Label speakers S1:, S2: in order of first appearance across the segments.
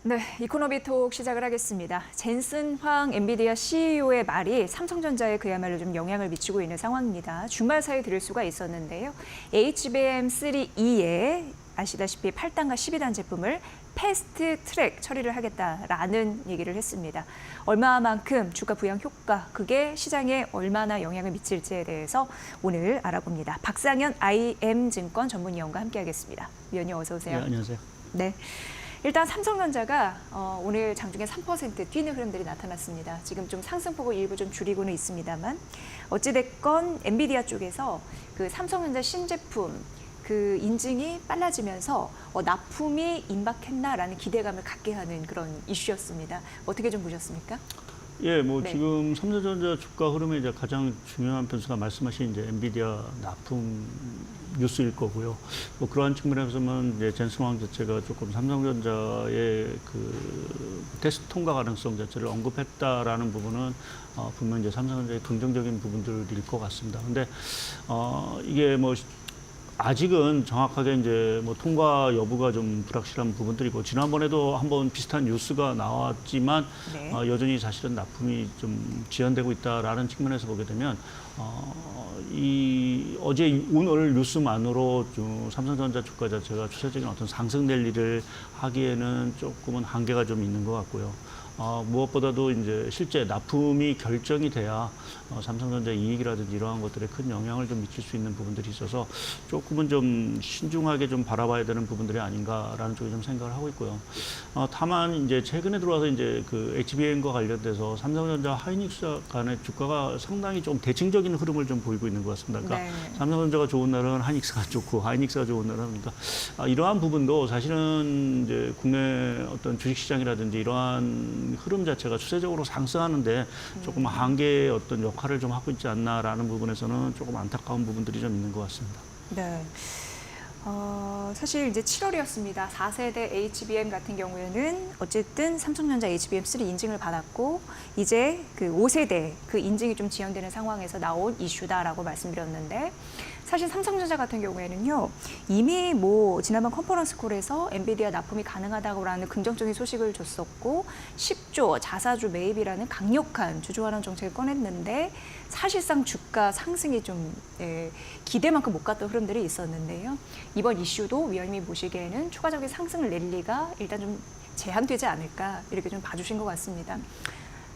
S1: 네, 이코노미톡 시작을 하겠습니다. 젠슨 황 엔비디아 CEO의 말이 삼성전자에 그야말로 좀 영향을 미치고 있는 상황입니다. 주말 사이 들을 수가 있었는데요. HBM3E에 아시다시피 8단과 12단 제품을 패스트 트랙 처리를 하겠다라는 얘기를 했습니다. 얼마만큼 주가 부양 효과, 그게 시장에 얼마나 영향을 미칠지에 대해서 오늘 알아봅니다. 박상현 IM증권 전문위원과 함께하겠습니다. 위원님 어서 오세요.
S2: 네, 안녕하세요.
S1: 네. 일단 삼성전자가 오늘 장중에 3% 뛰는 흐름들이 나타났습니다. 지금 좀 상승폭을 일부 좀 줄이고는 있습니다만 어찌됐건 엔비디아 쪽에서 그 삼성전자 신제품 그 인증이 빨라지면서 납품이 임박했나라는 기대감을 갖게 하는 그런 이슈였습니다. 어떻게 좀 보셨습니까?
S2: 예, 뭐
S1: 네.
S2: 지금 삼성전자 주가 흐름에 이제 가장 중요한 변수가 말씀하신 이제 엔비디아 납품 뉴스일 거고요. 뭐 그러한 측면에서는 이제 젠슨 황 자체가 조금 삼성전자의 그 테스트 통과 가능성 자체를 언급했다라는 부분은 분명 이제 삼성전자의 긍정적인 부분들일 것 같습니다. 근데 이게 뭐 아직은 정확하게 이제 뭐 통과 여부가 좀 불확실한 부분들이고 지난번에도 한번 비슷한 뉴스가 나왔지만
S1: 네.
S2: 여전히 사실은 납품이 좀 지연되고 있다라는 측면에서 보게 되면 이 어제 오늘 뉴스만으로 좀 삼성전자 주가 자체가 추세적인 어떤 상승 랠리를 하기에는 조금은 한계가 좀 있는 것 같고요. 무엇보다도 이제 실제 납품이 결정이 돼야 삼성전자 이익이라든지 이러한 것들에 큰 영향을 좀 미칠 수 있는 부분들이 있어서 조금은 좀 신중하게 좀 바라봐야 되는 부분들이 아닌가라는 쪽에 좀 생각을 하고 있고요. 다만 이제 최근에 들어와서 이제 그 HBM과 관련돼서 삼성전자 하이닉스 간의 주가가 상당히 좀 대칭적인 흐름을 좀 보이고 있는 것 같습니다. 그러니까
S1: 네.
S2: 삼성전자가 좋은 날은 하이닉스가 좋고 하이닉스가 좋은 날은 그러니까 이러한 부분도 사실은 이제 국내 어떤 주식시장이라든지 이러한 흐름 자체가 추세적으로 상승하는데 조금 한계의 어떤 역할을 좀 하고 있지 않나라는 부분에서는 조금 안타까운 부분들이 좀 있는 것 같습니다.
S1: 네. 사실 이제 7월이었습니다. 4세대 HBM 같은 경우에는 어쨌든 삼성전자 HBM3 인증을 받았고 이제 그 5세대 그 인증이 좀 지연되는 상황에서 나온 이슈다라고 말씀드렸는데 사실 삼성전자 같은 경우에는요 이미 뭐 지난번 컨퍼런스 콜에서 엔비디아 납품이 가능하다고라는 긍정적인 소식을 줬었고 10조 자사주 매입이라는 강력한 주주환원 정책을 꺼냈는데 사실상 주가 상승이 좀 기대만큼 못 갔던 흐름들이 있었는데요. 이번 이슈도 위원님이 보시기에는 추가적인 상승 랠리가 일단 좀 제한되지 않을까 이렇게 좀 봐주신 것 같습니다.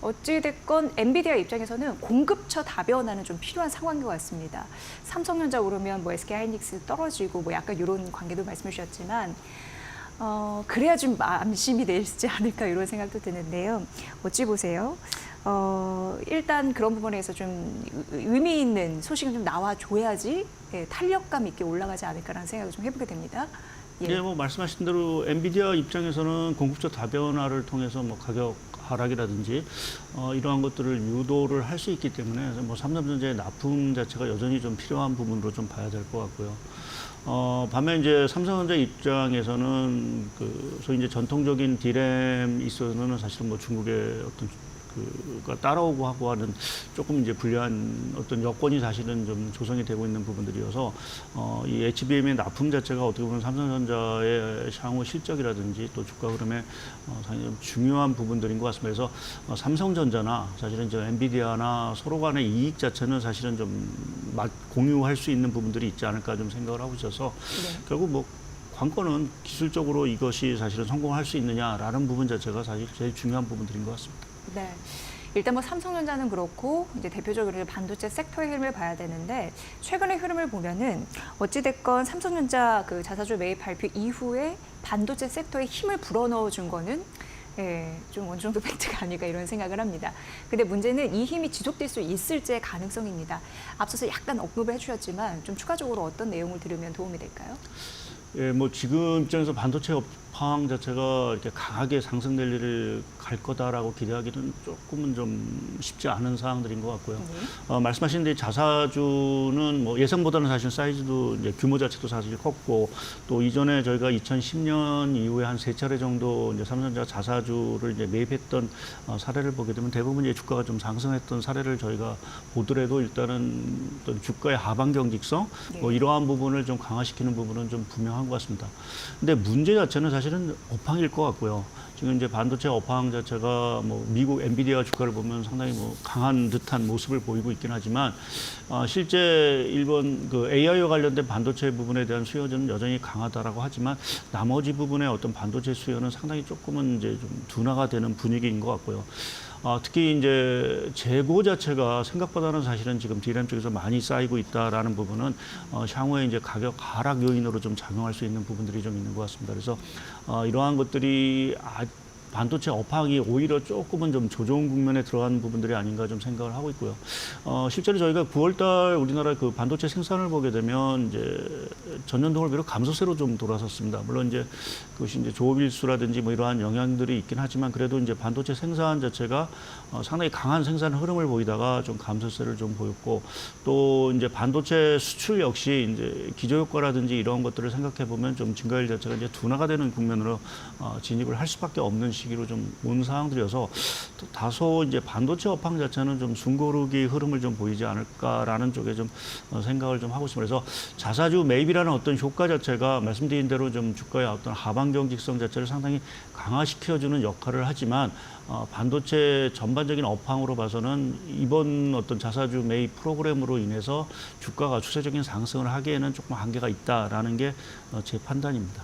S1: 어찌됐건 엔비디아 입장에서는 공급처 다변화는 좀 필요한 상황인 것 같습니다. 삼성전자 오르면 뭐 SK하이닉스 떨어지고 뭐 약간 이런 관계도 말씀해 주셨지만 그래야 좀 안심이 되지 않을까 이런 생각도 드는데요. 어찌 보세요? 일단 그런 부분에서 좀 의미 있는 소식은 좀 나와줘야지 탄력감 있게 올라가지 않을까라는 생각을 좀 해보게 됩니다. 예.
S2: 네, 뭐 말씀하신 대로 엔비디아 입장에서는 공급처 다변화를 통해서 뭐 가격 하락이라든지 이러한 것들을 유도를 할 수 있기 때문에 뭐 삼성전자의 납품 자체가 여전히 좀 필요한 부분으로 좀 봐야 될 것 같고요. 반면 이제 삼성전자 입장에서는 그 소위 이제 전통적인 디램 있어서는 사실은 뭐 중국의 어떤 그가 따라오고 하고 하는 조금 이제 불리한 어떤 여건이 사실은 좀 조성이 되고 있는 부분들이어서 이 HBM의 납품 자체가 어떻게 보면 삼성전자의 향후 실적이라든지 또 주가 흐름에 상당히 좀 중요한 부분들인 것 같습니다. 그래서 삼성전자나 사실은 이제 엔비디아나 서로 간의 이익 자체는 사실은 좀 공유할 수 있는 부분들이 있지 않을까 좀 생각을 하고 있어서
S1: 네.
S2: 결국 뭐 관건은 기술적으로 이것이 사실은 성공할 수 있느냐라는 부분 자체가 사실 제일 중요한 부분들인 것 같습니다.
S1: 네. 일단 뭐 삼성전자는 그렇고 이제 대표적으로 반도체 섹터의 흐름을 봐야 되는데 최근의 흐름을 보면은 어찌됐건 삼성전자 그 자사주 매입 발표 이후에 반도체 섹터에 힘을 불어넣어 준 거는 좀 어느 정도 팩트가 아닐까 이런 생각을 합니다. 근데 문제는 이 힘이 지속될 수 있을지의 가능성입니다. 앞서서 약간 언급을 해주셨지만 좀 추가적으로 어떤 내용을 들으면 도움이 될까요?
S2: 예, 뭐 지금 입장에서 반도체 업황 자체가 이렇게 강하게 상승 랠리를 갈 거다라고 기대하기는 조금은 좀 쉽지 않은 상황들인 것 같고요. 말씀하신 대로 자사주는 뭐 예상보다는 사실 사이즈도 이제 규모 자체도 사실 컸고 또 이전에 저희가 2010년 이후에 한 3차례 정도 이제 삼성전자 자사주를 이제 매입했던 사례를 보게 되면 대부분 이제 주가가 좀 상승했던 사례를 저희가 보더라도 일단은 어떤 주가의 하방 경직성 뭐 이러한 부분을 좀 강화시키는 부분은 좀 분명한 것 같습니다. 근데 문제 자체는 사실은 업황일 것 같고요. 지금 이제 반도체 업황 자체가 뭐 미국 엔비디아 주가를 보면 상당히 뭐 강한 듯한 모습을 보이고 있긴 하지만 실제 일본 그 AI와 관련된 반도체 부분에 대한 수요는 여전히 강하다라고 하지만 나머지 부분의 어떤 반도체 수요는 상당히 조금은 이제 좀 둔화가 되는 분위기인 것 같고요. 특히 이제 재고 자체가 생각보다는 사실은 지금 D램 쪽에서 많이 쌓이고 있다라는 부분은 향후에 이제 가격 하락 요인으로 좀 작용할 수 있는 부분들이 좀 있는 것 같습니다. 그래서 이러한 것들이 반도체 업황이 오히려 조금은 좀 조정 국면에 들어간 부분들이 아닌가 좀 생각을 하고 있고요. 실제로 저희가 9월달 우리나라 그 반도체 생산을 보게 되면 이제 전년동을 비롯 감소세로 좀 돌아섰습니다. 물론 이제 그것이 이제 조업일수라든지 뭐 이러한 영향들이 있긴 하지만 그래도 이제 반도체 생산 자체가 상당히 강한 생산 흐름을 보이다가 좀 감소세를 좀 보였고 또 이제 반도체 수출 역시 이제 기저효과라든지 이런 것들을 생각해 보면 좀 증가율 자체가 이제 둔화가 되는 국면으로 진입을 할 수밖에 없는 시기로 좀 온 상황들이어서 다소 이제 반도체 업황 자체는 좀 숨고르기 흐름을 좀 보이지 않을까라는 쪽에 좀 생각을 좀 하고 있습니다. 그래서 자사주 매입이라는 어떤 효과 자체가 말씀드린 대로 좀 주가의 어떤 하방 경직성 자체를 상당히 강화시켜주는 역할을 하지만 반도체 전반적인 업황으로 봐서는 이번 어떤 자사주 매입 프로그램으로 인해서 주가가 추세적인 상승을 하기에는 조금 한계가 있다라는 게 제 판단입니다.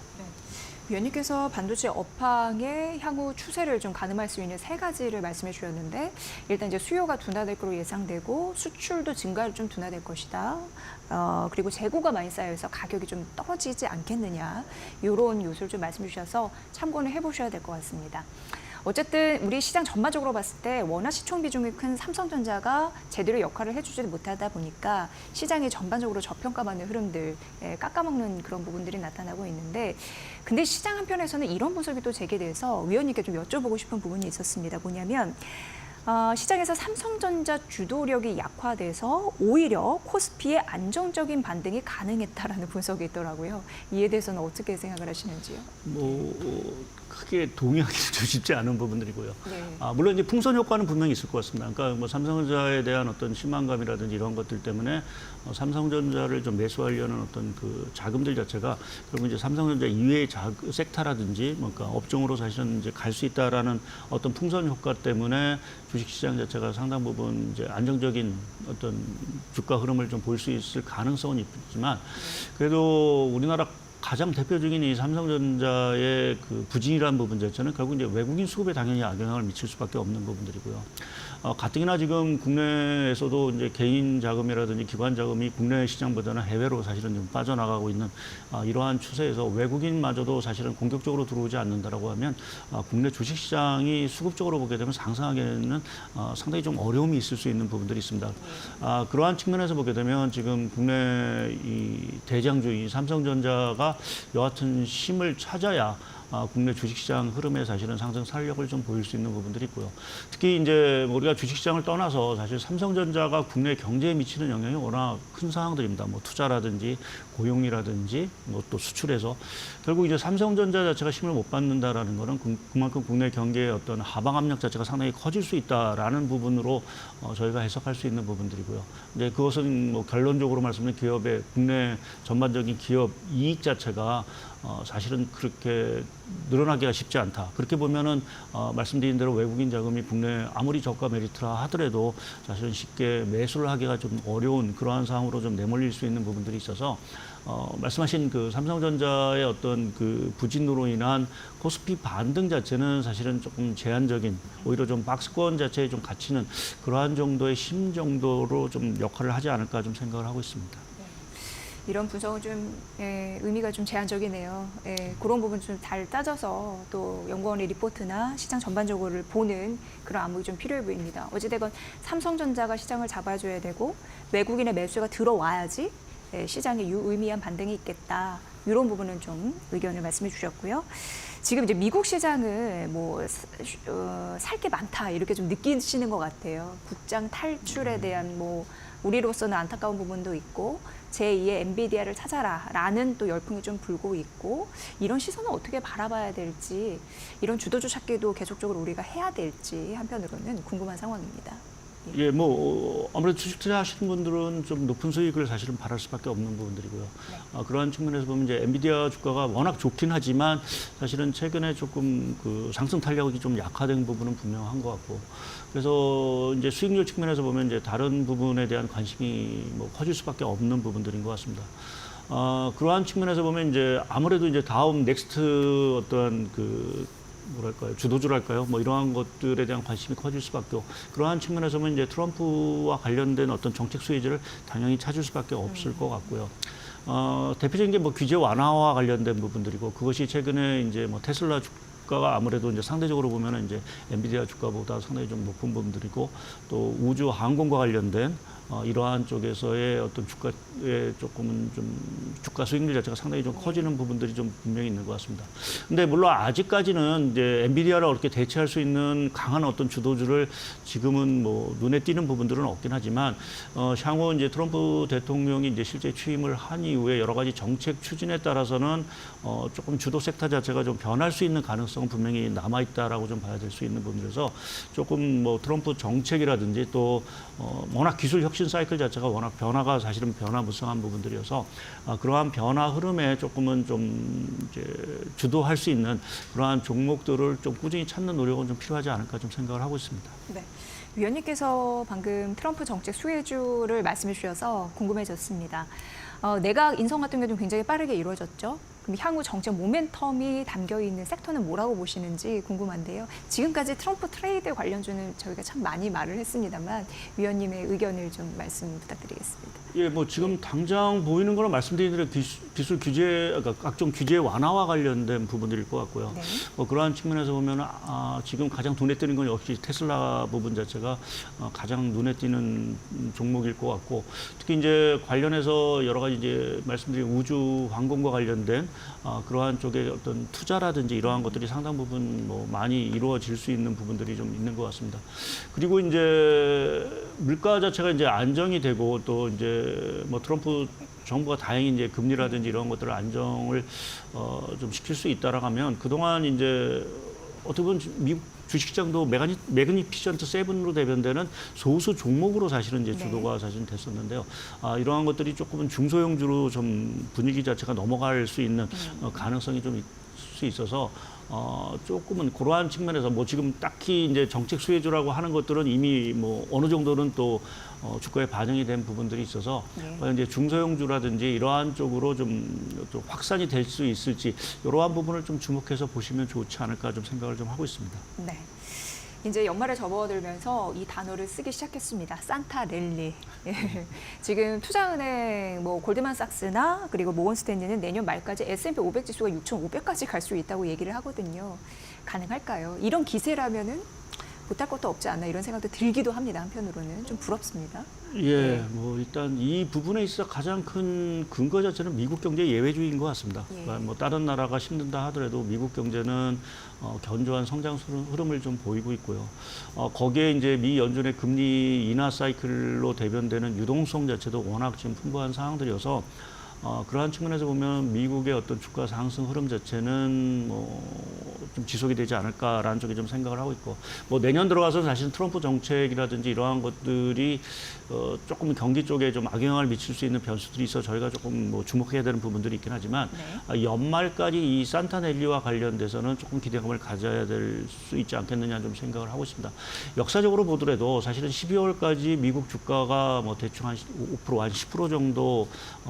S1: 위원님께서 반도체 업황의 향후 추세를 좀 가늠할 수 있는 세 가지를 말씀해 주셨는데 일단 이제 수요가 둔화될 것으로 예상되고 수출도 증가를 좀 둔화될 것이다. 그리고 재고가 많이 쌓여서 가격이 좀 떨어지지 않겠느냐. 이런 요소를 좀 말씀해 주셔서 참고는 해보셔야 될 것 같습니다. 어쨌든 우리 시장 전반적으로 봤을 때 워낙 시총 비중이 큰 삼성전자가 제대로 역할을 해주지 못하다 보니까 시장이 전반적으로 저평가받는 흐름들, 깎아먹는 그런 부분들이 나타나고 있는데 근데 시장 한편에서는 이런 분석이 또 제기돼서 위원님께 좀 여쭤보고 싶은 부분이 있었습니다. 뭐냐면 시장에서 삼성전자 주도력이 약화돼서 오히려 코스피의 안정적인 반등이 가능했다라는 분석이 있더라고요. 이에 대해서는 어떻게 생각을 하시는지요?
S2: 크게 동의하기는 좀 쉽지 않은 부분들이고요.
S1: 네.
S2: 물론 이제 풍선 효과는 분명히 있을 것 같습니다. 그러니까 뭐 삼성전자에 대한 어떤 실망감이라든지 이런 것들 때문에 삼성전자를 좀 매수하려는 어떤 그 자금들 자체가 그리고 이제 삼성전자 이외의 섹터라든지 뭔가 업종으로 사실은 이제 갈 수 있다라는 어떤 풍선 효과 때문에 주식시장 자체가 상당 부분 이제 안정적인 어떤 주가 흐름을 좀 볼 수 있을 가능성은 있지만 그래도 우리나라 가장 대표적인 이 삼성전자의 그 부진이라는 부분 자체는 결국 이제 외국인 수급에 당연히 악영향을 미칠 수밖에 없는 부분들이고요. 가뜩이나 지금 국내에서도 이제 개인 자금이라든지 기관 자금이 국내 시장보다는 해외로 사실은 좀 빠져나가고 있는 이러한 추세에서 외국인마저도 사실은 공격적으로 들어오지 않는다라고 하면 국내 주식시장이 수급적으로 보게 되면 상승하기에는 상당히 좀 어려움이 있을 수 있는 부분들이 있습니다. 그러한 측면에서 보게 되면 지금 국내 이 대장주 이 삼성전자가 여하튼 힘을 찾아야 국내 주식시장 흐름에 사실은 상승 탄력을 좀 보일 수 있는 부분들이 있고요. 특히 이제 우리가 주식시장을 떠나서 사실 삼성전자가 국내 경제에 미치는 영향이 워낙 큰 상황들입니다. 뭐 투자라든지 고용이라든지 뭐 또 수출에서 결국 이제 삼성전자 자체가 힘을 못 받는다라는 거는 그만큼 국내 경제의 어떤 하방 압력 자체가 상당히 커질 수 있다라는 부분으로 저희가 해석할 수 있는 부분들이고요. 이제 그것은 뭐 결론적으로 말씀드리면 기업의 국내 전반적인 기업 이익 자체가 사실은 그렇게 늘어나기가 쉽지 않다. 그렇게 보면은 말씀드린 대로 외국인 자금이 국내 아무리 저가 메리트라 하더라도 사실은 쉽게 매수를 하기가 좀 어려운 그러한 상황으로 좀 내몰릴 수 있는 부분들이 있어서 말씀하신 그 삼성전자의 어떤 그 부진으로 인한 코스피 반등 자체는 사실은 조금 제한적인 오히려 좀 박스권 자체에 좀 갇히는 그러한 정도의 힘 정도로 좀 역할을 하지 않을까 좀 생각을 하고 있습니다.
S1: 이런 분석은 좀 의미가 좀 제한적이네요. 그런 부분 좀 잘 따져서 또 연구원의 리포트나 시장 전반적으로 보는 그런 암묵이 좀 필요해 보입니다. 어찌되건 삼성전자가 시장을 잡아줘야 되고 외국인의 매수가 들어와야지 시장에 유의미한 반등이 있겠다. 이런 부분은 좀 의견을 말씀해 주셨고요. 지금 이제 미국 시장은 뭐 살 게 많다 이렇게 좀 느끼시는 것 같아요. 국장 탈출에 대한 뭐 우리로서는 안타까운 부분도 있고 제2의 엔비디아를 찾아라라는 또 열풍이 좀 불고 있고 이런 시선은 어떻게 바라봐야 될지 이런 주도주 찾기도 계속적으로 우리가 해야 될지 한편으로는 궁금한 상황입니다.
S2: 예, 뭐 아무래도 주식 투자하시는 분들은 좀 높은 수익을 사실은 바랄 수밖에 없는 부분들이고요. 그러한 측면에서 보면 이제 엔비디아 주가가 워낙 좋긴 하지만 사실은 최근에 조금 그 상승 탄력이 좀 약화된 부분은 분명한 것 같고, 그래서 이제 수익률 측면에서 보면 이제 다른 부분에 대한 관심이 뭐 커질 수밖에 없는 부분들인 것 같습니다. 그러한 측면에서 보면 이제 아무래도 이제 다음 넥스트 어떤 그 뭐랄까요, 주도주랄까요, 뭐 이러한 것들에 대한 관심이 커질 수밖에 없고, 그러한 측면에서 보면 이제 트럼프와 관련된 어떤 정책 수혜지를 당연히 찾을 수밖에 없을 것 같고요. 대표적인 게 뭐 규제 완화와 관련된 부분들이고, 그것이 최근에 이제 뭐 테슬라 주가가 아무래도 이제 상대적으로 보면은 이제 엔비디아 주가보다 상당히 좀 높은 부분들이고, 또 우주 항공과 관련된 이러한 쪽에서의 어떤 주가의 조금은 좀 주가 수익률 자체가 상당히 좀 커지는 부분들이 좀 분명히 있는 것 같습니다. 근데 물론 아직까지는 이제 엔비디아를 어떻게 대체할 수 있는 강한 어떤 주도주를 지금은 뭐 눈에 띄는 부분들은 없긴 하지만, 향후 이제 트럼프 대통령이 이제 실제 취임을 한 이후에 여러 가지 정책 추진에 따라서는 조금 주도 섹터 자체가 좀 변할 수 있는 가능성은 분명히 남아 있다라고 좀 봐야 될 수 있는 부분이라서, 조금 뭐 트럼프 정책이라든지 또 워낙 기술 혁신 사이클 자체가 워낙 변화가 사실은 변화무쌍한 부분들이어서, 그러한 변화 흐름에 조금은 좀 이제 주도할 수 있는 그러한 종목들을 좀 꾸준히 찾는 노력은 좀 필요하지 않을까 좀 생각을 하고 있습니다.
S1: 네. 위원님께서 방금 트럼프 정책 수혜주를 말씀해 주셔서 궁금해졌습니다. 내각 인선 같은 경우도 굉장히 빠르게 이루어졌죠. 그럼 향후 정책 모멘텀이 담겨 있는 섹터는 뭐라고 보시는지 궁금한데요. 지금까지 트럼프 트레이드 관련주는 저희가 참 많이 말을 했습니다만 위원님의 의견을 좀 말씀 부탁드리겠습니다.
S2: 예, 뭐 지금 당장 보이는 거는 말씀드린 대로 기술 규제, 그러니까 각종 규제 완화와 관련된 부분들일 것 같고요.
S1: 네.
S2: 그러한 측면에서 보면 지금 가장 눈에 띄는 건 역시 테슬라 부분 자체가 가장 눈에 띄는 종목일 것 같고, 특히 이제 관련해서 여러 가지 이제 말씀드린 우주 항공과 관련된 그러한 쪽의 어떤 투자라든지 이러한 것들이 상당 부분 뭐 많이 이루어질 수 있는 부분들이 좀 있는 것 같습니다. 그리고 이제 물가 자체가 이제 안정이 되고, 또 이제 뭐 트럼프 정부가 다행히 이제 금리라든지 이런 것들을 안정을 좀 시킬 수 있다라고 하면, 그동안 이제 어떻게 보면 미국 주식시장도 매그니피션트 7으로 대변되는 소수 종목으로 사실은 이제 주도가 사실은 됐었는데요. 이러한 것들이 조금은 중소형주로 좀 분위기 자체가 넘어갈 수 있는 가능성이 좀 있을 수 있어서, 조금은 그러한 측면에서 뭐 지금 딱히 이제 정책 수혜주라고 하는 것들은 이미 뭐 어느 정도는 또 주가에 반영이 된 부분들이 있어서, 이제 중소형주라든지 이러한 쪽으로 좀 확산이 될 수 있을지, 이러한 부분을 좀 주목해서 보시면 좋지 않을까 좀 생각을 좀 하고 있습니다.
S1: 네. 이제 연말에 접어들면서 이 단어를 쓰기 시작했습니다. 산타 랠리. 예. 지금 투자은행 뭐 골드만삭스나 그리고 모건스탠리는 내년 말까지 S&P 500 지수가 6,500까지 갈 수 있다고 얘기를 하거든요. 가능할까요? 이런 기세라면은 못할 것도 없지 않나 이런 생각도 들기도 합니다. 한편으로는 좀 부럽습니다.
S2: 예, 뭐 일단 이 부분에 있어 가장 큰 근거 자체는 미국 경제 예외주의인 것 같습니다. 그러니까 뭐 다른 나라가 힘든다 하더라도 미국 경제는 견조한 성장 흐름을 좀 보이고 있고요. 거기에 이제 미 연준의 금리 인하 사이클로 대변되는 유동성 자체도 워낙 지금 풍부한 상황들이어서, 그러한 측면에서 보면 미국의 어떤 주가 상승 흐름 자체는 뭐 좀 지속이 되지 않을까라는 쪽에 좀 생각을 하고 있고, 뭐 내년 들어가서 사실 트럼프 정책이라든지 이러한 것들이 조금 경기 쪽에 좀 악영향을 미칠 수 있는 변수들이 있어 저희가 조금 뭐 주목해야 되는 부분들이 있긴 하지만, 연말까지 이 산타넬리와 관련돼서는 조금 기대감을 가져야 될 수 있지 않겠느냐 좀 생각을 하고 있습니다. 역사적으로 보더라도 사실은 12월까지 미국 주가가 뭐 대충 한 5%, 한 10% 정도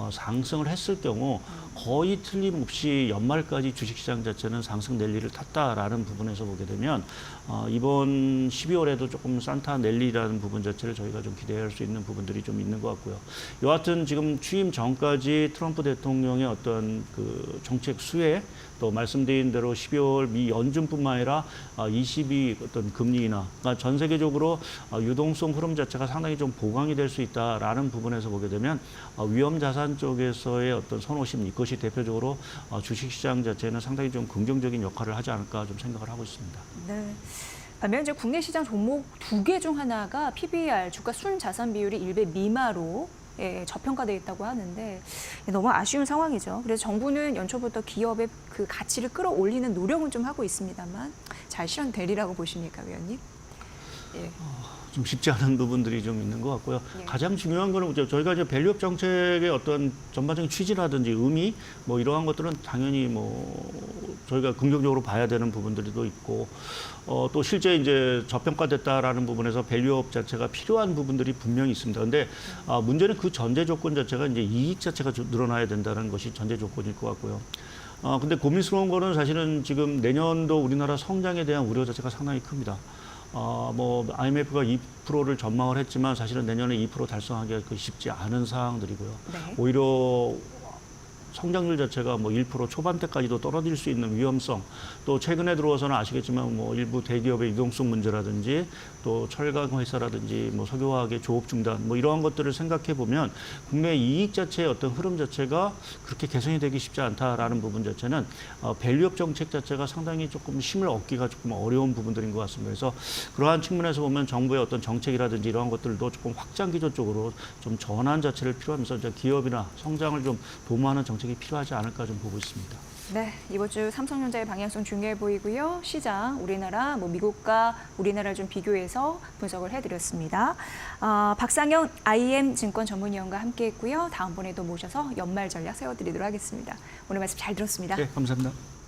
S2: 상승을 했을 경우 거의 틀림없이 연말까지 주식시장 자체는 상승 랠리를 탔다라는 부분에서 보게 되면, 이번 12월에도 조금 산타 랠리라는 부분 자체를 저희가 좀 기대할 수 있는 부분들이 좀 있는 것 같고요. 여하튼 지금 취임 전까지 트럼프 대통령의 어떤 그 정책 수혜, 또 말씀드린 대로 12월 미 연준뿐만 아니라 22 어떤 금리 인하, 그러니까 전 세계적으로 유동성 흐름 자체가 상당히 좀 보강이 될 수 있다라는 부분에서 보게 되면, 위험 자산 쪽에서의 어떤 선호심, 이것이 대표적으로 주식시장 자체는 상당히 좀 긍정적인 역할을 하지 않을까 좀 생각을 하고 있습니다.
S1: 네. 반면 이제 국내 시장 종목 2개 중 하나가 PBR, 주가 순자산 비율이 1배 미만으로 저평가되어 있다고 하는데 너무 아쉬운 상황이죠. 그래서 정부는 연초부터 기업의 그 가치를 끌어올리는 노력은 좀 하고 있습니다만 잘 실현되리라고 보십니까, 위원님? 예.
S2: 좀 쉽지 않은 부분들이 좀 있는 것 같고요.
S1: 예.
S2: 가장 중요한 거는 저희가 이제 밸류업 정책의 어떤 전반적인 취지라든지 의미 뭐 이러한 것들은 당연히 뭐 저희가 긍정적으로 봐야 되는 부분들이 또 있고 또 실제 이제 저평가됐다라는 부분에서 밸류업 자체가 필요한 부분들이 분명히 있습니다. 근데 문제는 그 전제 조건 자체가 이제 이익 자체가 늘어나야 된다는 것이 전제 조건일 것 같고요. 근데 고민스러운 거는 사실은 지금 내년도 우리나라 성장에 대한 우려 자체가 상당히 큽니다. 뭐 IMF가 2%를 전망을 했지만 사실은 내년에 2% 달성하기가 쉽지 않은 상황들이고요.
S1: 네.
S2: 오히려 성장률 자체가 뭐 1% 초반대까지도 떨어질 수 있는 위험성, 또 최근에 들어와서는 아시겠지만 뭐 일부 대기업의 유동성 문제라든지 또 철강 회사라든지 뭐 석유화학의 조업 중단 뭐 이러한 것들을 생각해 보면 국내 이익 자체의 어떤 흐름 자체가 그렇게 개선이 되기 쉽지 않다라는 부분 자체는 밸류업 정책 자체가 상당히 조금 힘을 얻기가 조금 어려운 부분들인 것 같습니다. 그래서 그러한 측면에서 보면 정부의 어떤 정책이라든지 이러한 것들도 조금 확장 기조 쪽으로 좀 전환 자체를 필요하면서 이제 기업이나 성장을 좀 도모하는 정책이 필요하지 않을까 좀 보고 있습니다.
S1: 네, 이번 주 삼성전자의 방향성 중요해 보이고요. 시장, 우리나라, 뭐 미국과 우리나라를 좀 비교해서 분석을 해드렸습니다. 박상영 IM 증권 전문위원과 함께했고요. 다음번에도 모셔서 연말 전략 세워드리도록 하겠습니다. 오늘 말씀 잘 들었습니다.
S2: 네, 감사합니다.